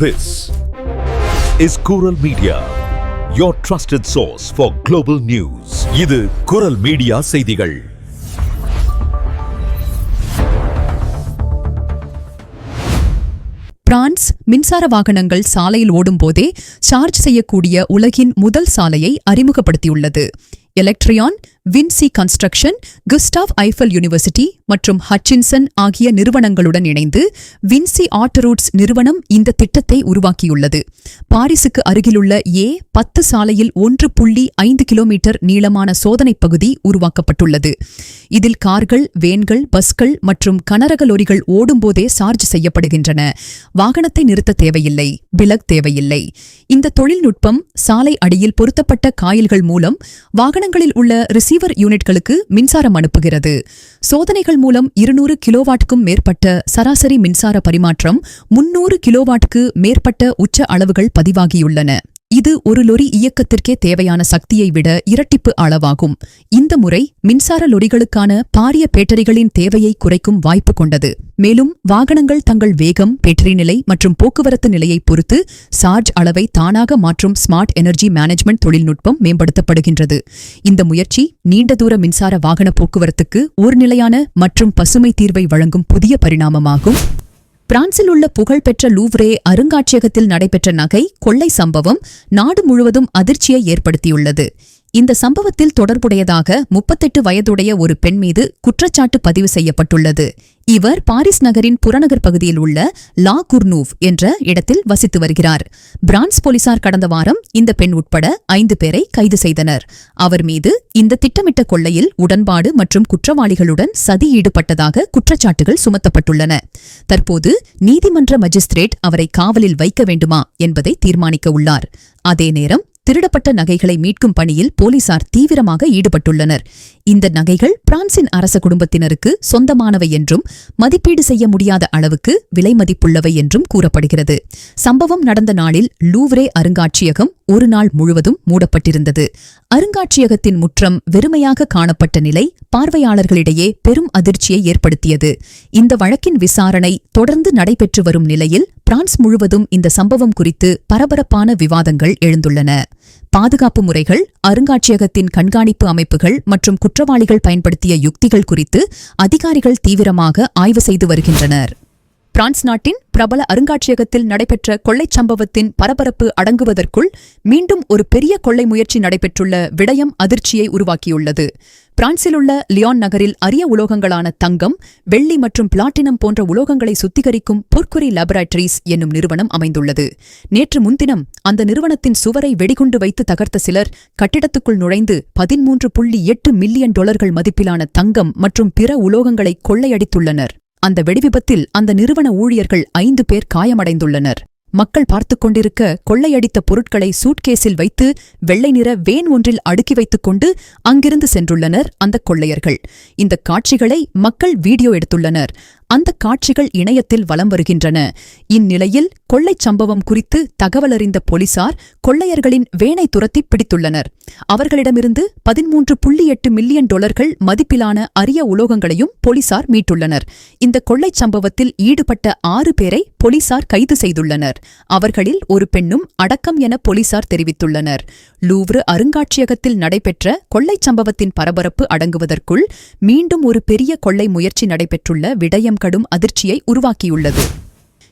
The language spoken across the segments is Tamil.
This is Kural Media, your trusted source for global news. இது குரல் மீடியா செய்திகள். பிரான்ஸ் மின்சார வாகனங்கள் சாலையில் ஓடும்போதே சார்ஜ் செய்யக்கூடிய உலகின் முதல் சாலையை அறிமுகப்படுத்தியுள்ளது. எலக்ட்ரியான், வின்சி கன்ஸ்ட்ரக்ஷன், குஸ்டாவ் ஐஃபல் யூனிவர்சிட்டி மற்றும் ஹட்சின்சன் ஆகிய நிறுவனங்களுடன் இணைந்து வின்சி ஆட்டோரூட்ஸ் நிறுவனம் இந்த திட்டத்தை உருவாக்கியுள்ளது. பாரிசுக்கு அருகிலுள்ள A10 சாலையில் 1.5 கிலோமீட்டர் நீளமான சோதனைப் பகுதி உருவாக்கப்பட்டுள்ளது. இதில் கார்கள், வேன்கள், பஸ்கள் மற்றும் கனரக லொரிகள் ஓடும்போதே சார்ஜ் செய்யப்படுகின்றன. வாகனத்தை நிறுத்த தேவையில்லை, பிளக் தேவையில்லை. இந்த தொழில்நுட்பம் சாலை அடியில் பொருத்தப்பட்ட காயில்கள் மூலம் வாகனங்களில் உள்ள ரிசீவர் யூனிட்களுக்கு மின்சாரம் அனுப்புகிறது. சோதனைகள் மூலம் 200 கிலோவாட்டுக்கும் மேற்பட்ட சராசரி மின்சார பரிமாற்றம், 300 கிலோவாட்டுக்கு மேற்பட்ட உச்ச அளவுகள் பதிவாகியுள்ளன. இது ஒரு லொரி இயக்கத்திற்கே தேவையான சக்தியை விட இரட்டிப்பு அளவாகும். இந்த முறை மின்சார லொரிகளுக்கான பாரிய பேட்டரிகளின் தேவையை குறைக்கும் வாய்ப்பு கொண்டது. மேலும் வாகனங்கள் தங்கள் வேகம், பேட்டரி நிலை மற்றும் போக்குவரத்து நிலையை பொறுத்து சார்ஜ் அளவை தானாக மாற்றும் ஸ்மார்ட் எனர்ஜி மேனேஜ்மெண்ட் தொழில்நுட்பம் மேம்படுத்தப்படுகின்றது. இந்த முயற்சி நீண்ட தூர மின்சார வாகன போக்குவரத்துக்கு ஒரு நிலையான மற்றும் பசுமை தீர்வை வழங்கும் புதிய பரிணாமமாகும். பிரான்சில் உள்ள புகழ்பெற்ற லூவ்ரே அருங்காட்சியகத்தில் நடைபெற்ற நகை கொள்ளை சம்பவம் நாடு முழுவதும் அதிர்ச்சியை ஏற்படுத்தியுள்ளது. இந்த சம்பவத்தில் தொடர்புடையதாக 38 வயதுடைய ஒரு பெண் மீது குற்றச்சாட்டு பதிவு செய்யப்பட்டுள்ளது. இவர் பாரிஸ் நகரின் புறநகர் பகுதியில் உள்ள லா குர்னூவ் என்ற இடத்தில் வசித்து வருகிறார். பிரான்ஸ் போலீசார் கடந்த வாரம் இந்த பெண் உட்பட 5 பேரை கைது செய்தனர். அவர் மீது இந்த திட்டமிட்ட கொள்ளையில் உடன்பாடு மற்றும் குற்றவாளிகளுடன் சதி ஈடுபட்டதாக குற்றச்சாட்டுகள் சுமத்தப்பட்டுள்ளன. தற்போது நீதிமன்ற மஜிஸ்திரேட் அவரை காவலில் வைக்க வேண்டுமா என்பதை தீர்மானிக்க உள்ளார். அதே நேரம் திருடப்பட்ட நகைகளை மீட்கும் பணியில் போலீசார் தீவிரமாக ஈடுபட்டுள்ளனர். இந்த நகைகள் பிரான்சின் அரச குடும்பத்தினருக்கு சொந்தமானவை என்றும் மதிப்பீடு செய்ய முடியாத அளவுக்கு விலை மதிப்புள்ளவை என்றும் கூறப்படுகிறது. சம்பவம் நடந்த நாளில் லூவ்ரே அருங்காட்சியகம் ஒரு நாள் முழுவதும் மூடப்பட்டிருந்தது. அருங்காட்சியகத்தின் முற்றம் வெறுமையாக காணப்பட்ட நிலை பார்வையாளர்களிடையே பெரும் அதிர்ச்சியை ஏற்படுத்தியது. இந்த வழக்கின் விசாரணை தொடர்ந்து நடைபெற்று வரும் நிலையில் பிரான்ஸ் முழுவதும் இந்த சம்பவம் குறித்து பரபரப்பான விவாதங்கள் எழுந்துள்ளன. பாதுகாப்பு முறைகள், அருங்காட்சியகத்தின் கண்காணிப்பு அமைப்புகள் மற்றும் குற்றவாளிகள் பயன்படுத்திய யுக்திகள் குறித்து அதிகாரிகள் தீவிரமாக ஆய்வு செய்து வருகின்றனர். பிரான்ஸ் நாட்டின் பிரபல அருங்காட்சியகத்தில் நடைபெற்ற கொள்ளைச் சம்பவத்தின் பரபரப்பு அடங்குவதற்குள் மீண்டும் ஒரு பெரிய கொள்ளை முயற்சி நடைபெற்றுள்ள விடயம் அதிர்ச்சியை உருவாக்கியுள்ளது. பிரான்சிலுள்ள லியான் நகரில் அரிய உலோகங்களான தங்கம், வெள்ளி மற்றும் பிளாட்டினம் போன்ற உலோகங்களை சுத்திகரிக்கும் பொர்க்குரி லேபரேட்டரிஸ் என்னும் நிறுவனம் அமைந்துள்ளது. நேற்று முன்தினம் அந்த நிறுவனத்தின் சுவரை வெடிகுண்டு வைத்து தகர்த்த சிலர் கட்டிடத்துக்குள் நுழைந்து $13.8 மில்லியன் மதிப்பிலான தங்கம் மற்றும் பிற உலோகங்களை கொள்ளையடித்துள்ளனர். அந்த வெடிவிபத்தில் அந்த நிறுவன ஊழியர்கள் 5 பேர் காயமடைந்துள்ளனர். மக்கள் பார்த்துக் கொண்டிருக்க கொள்ளையடித்த பொருட்களை சூட்கேஸில் வைத்து வெள்ளை நிற வேன் ஒன்றில் அடுக்கி வைத்துக் கொண்டு அங்கிருந்து சென்றுள்ளனர் அந்த கொள்ளையர்கள். இந்த காட்சிகளை மக்கள் வீடியோ எடுத்துள்ளனர். அந்த காட்சிகள் இணையத்தில் வலம் வருகின்றன. இந்நிலையில் கொள்ளைச் சம்பவம் குறித்து தகவலறிந்த போலீசார் கொள்ளையர்களின் வேனை துரத்தி பிடித்துள்ளனர். அவர்களிடமிருந்து $13.8 மில்லியன் மதிப்பிலான அரிய உலோகங்களையும் போலீசார் மீட்டுள்ளனர். இந்த கொள்ளைச் சம்பவத்தில் ஈடுபட்ட 6 பேரை போலீசார் கைது செய்துள்ளனர். அவர்களில் ஒரு பெண்ணும் அடக்கம் என போலீசார் தெரிவித்துள்ளனர். லூவ்ரு அருங்காட்சியகத்தில் நடைபெற்ற கொள்ளைச் சம்பவத்தின் பரபரப்பு அடங்குவதற்குள் மீண்டும் ஒரு பெரிய கொள்ளை முயற்சி நடைபெற்றுள்ள விடயம் கடும் அதிர்ச்சியை உருவாக்கியுள்ளது.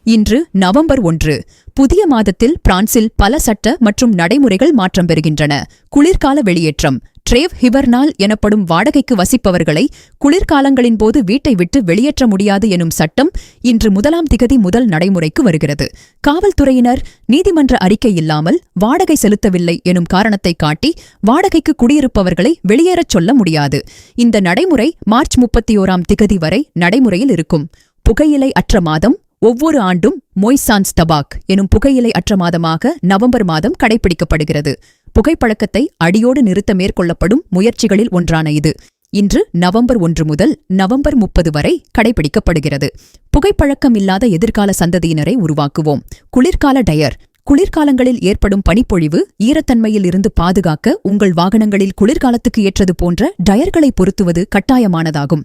இன்று நவம்பர் 1. புதிய மாதத்தில் பிரான்சில் பல சட்ட மற்றும் நடைமுறைகள் மாற்றம் பெறுகின்றன. குளிர்கால வெளியேற்றம், ட்ரேவ் ஹிபர்னால் எனப்படும் வாடகைக்கு வசிப்பவர்களை குளிர்காலங்களின் போது வீட்டை விட்டு வெளியேற்ற முடியாது எனும் சட்டம் இன்று 1ஆம் திகதி முதல் நடைமுறைக்கு வருகிறது. காவல்துறையினர் நீதிமன்ற அறிக்கை இல்லாமல் வாடகை செலுத்தவில்லை எனும் காரணத்தை காட்டி வாடகைக்கு குடியிருப்பவர்களை வெளியேறச் சொல்ல முடியாது. இந்த நடைமுறை மார்ச் 31ஆம் திகதி வரை நடைமுறையில் இருக்கும். புகையிலை அற்ற மாதம் ஒவ்வொரு ஆண்டும் மொய்சான்ஸ் டபாக் எனும் புகையிலை அற்ற மாதமாக நவம்பர் மாதம் கடைபிடிக்கப்படுகிறது. புகைப்பழக்கத்தை அடியோடு நிறுத்த மேற்கொள்ளப்படும் முயற்சிகளில் ஒன்றான இது இன்று நவம்பர் 1 முதல் நவம்பர் 30 வரை கடைபிடிக்கப்படுகிறது. புகைப்பழக்கம் இல்லாத எதிர்கால சந்ததியினரை உருவாக்குவோம். குளிர்கால டயர் குளிர்காலங்களில் ஏற்படும் பனிப்பொழிவு, ஈரத்தன்மையில் இருந்து பாதுகாக்க உங்கள் வாகனங்களில் குளிர்காலத்துக்கு ஏற்றது போன்ற டயர்களை பொருத்துவது கட்டாயமானதாகும்.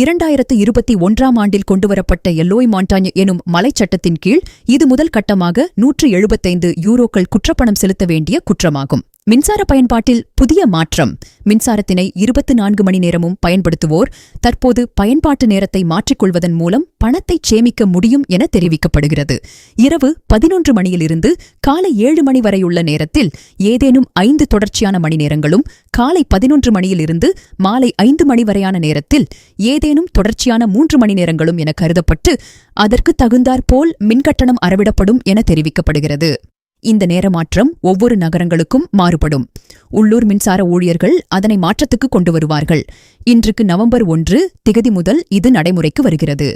2021ஆம் ஆண்டில் கொண்டுவரப்பட்ட எல்லோய் மாண்டாஞ் எனும் மலைச்சட்டத்தின் கீழ் இது முதல் கட்டமாக €175 குற்றப்பணம் செலுத்த வேண்டிய குற்றமாகும். மின்சார பயன்பாட்டில் புதிய மாற்றம். மின்சாரத்தினை 24 மணி நேரமும் பயன்படுத்துவோர் தற்போது பயன்பாட்டு நேரத்தை மாற்றிக்கொள்வதன் மூலம் பணத்தை சேமிக்க முடியும் என தெரிவிக்கப்படுகிறது. இரவு 11 மணியிலிருந்து காலை 7 மணி வரையுள்ள நேரத்தில் ஏதேனும் 5 தொடர்ச்சியான மணி நேரங்களும், காலை 11 மணியிலிருந்து மாலை 5 மணி வரையான நேரத்தில் ஏதேனும் தொடர்ச்சியான 3 மணி நேரங்களும் என கருதப்பட்டு அதற்கு தகுந்தாற்போல் மின்கட்டணம் அறவிடப்படும் என தெரிவிக்கப்படுகிறது. இந்த நேரமாற்றம் ஒவ்வொரு நகரங்களுக்கும் மாறுபடும். உள்ளூர் மின்சார ஊழியர்கள் அதனை மாற்றத்துக்கு கொண்டு வருவார்கள். இன்றுக்கு நவம்பர் 1 திகதி முதல் இது நடைமுறைக்கு வருகிறது.